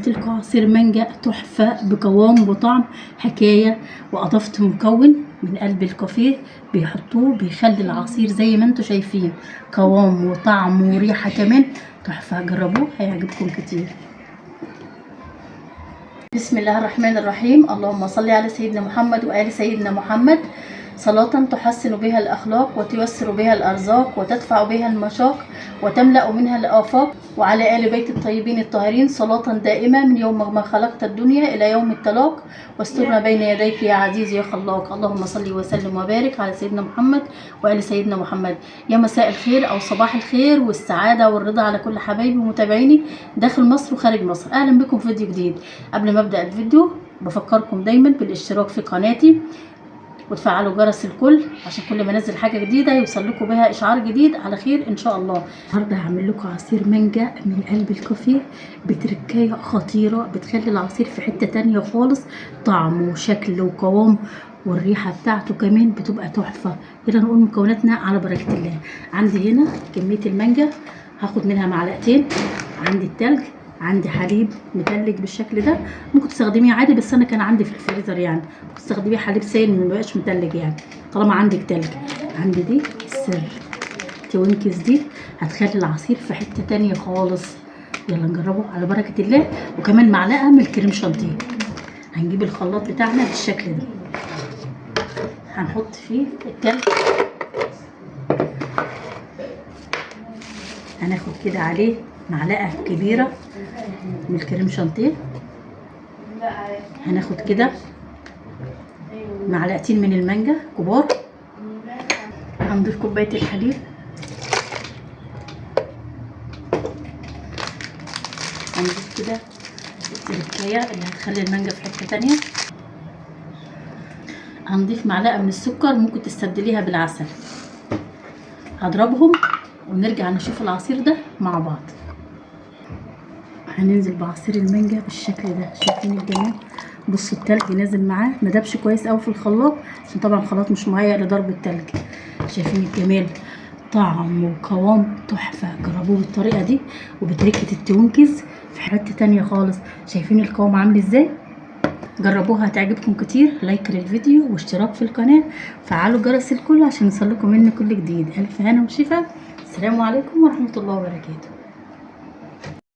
لكم عصير مانجا تحفه بقوام وطعم حكايه، واضفت مكون من قلب الكافيه بيحطوه بيخلي العصير زي ما انتم شايفين قوام وطعم وريحه كمان تحفه. جربوه هيعجبكم كتير. بسم الله الرحمن الرحيم. اللهم صل على سيدنا محمد وآل سيدنا محمد، صلاة تحسن بها الأخلاق وتيسر بها الأرزاق وتدفع بها المشاق وتملأ منها الآفاق، وعلى آل بيت الطيبين الطاهرين صلاة دائمة من يوم ما خلقت الدنيا إلى يوم التلاق، واسترنا بين يديك يا عزيز يا خلاق. اللهم صل وسلم وبارك على سيدنا محمد وآل سيدنا محمد. يا مساء الخير أو صباح الخير والسعادة والرضا على كل حبايبي ومتابعيني داخل مصر وخارج مصر. أهلا بكم في فيديو جديد. قبل ما أبدأ الفيديو بفكركم دايما بالاشتراك في قناتي وتفعلوا جرس الكل عشان كل ما انزل حاجه جديده يوصل لكم بها اشعار جديد على خير ان شاء الله. النهارده هعمل لكم عصير مانجا من قلب الكافيه بتركايه خطيره بتخلي العصير في حته تانية خالص، طعم وشكل وقوام والريحه بتاعته كمان بتبقى تحفه. يلا نقول مكوناتنا على بركه الله. عندي هنا كميه المانجا هاخد منها معلقتين، عندي التلج، عندي حليب متلج بالشكل ده، ممكن تستخدميه عادي بس انا كان عندي في الفريزر يعني ممكن تستخدميه حليب سائل ما بقاش متلج يعني طالما عندك تلج. عندي دي السر توينكس، دي هتخلي العصير في حته تانية خالص. يلا نجربه على بركه الله. وكمان معلقه من الكريم شانتيه. هنجيب الخلاط بتاعنا بالشكل ده، هنحط فيه التلج، هناخد كده عليه معلقه كبيره من الكريم شانتيه، هناخد كده معلقتين من المانجا كبار، هنضيف كوبايه الحليب، هنضيف كده التركايه اللي هتخلي المانجا في حته تانية، هنضيف معلقه من السكر ممكن تستبدليها بالعسل. هضربهم ونرجع نشوف العصير ده مع بعض. هننزل بعصير المانجا بالشكل ده، شايفين الجمال؟ بصوا التلج نازل معاه، ما دابش كويس قوي في الخلاط عشان طبعا الخلاط مش مهيأ لضرب التلج. شايفين الجمال؟ طعم وقوام تحفه. جربوه بالطريقه دي وبتركه التوينكس في حته تانية خالص. شايفين القوام عامل ازاي؟ جربوها هتعجبكم كتير. لايك للفيديو واشتراك في القناه، فعلوا جرس الكل عشان يوصلكم مني كل جديد. الف هنا وشفا. السلام عليكم ورحمه الله وبركاته.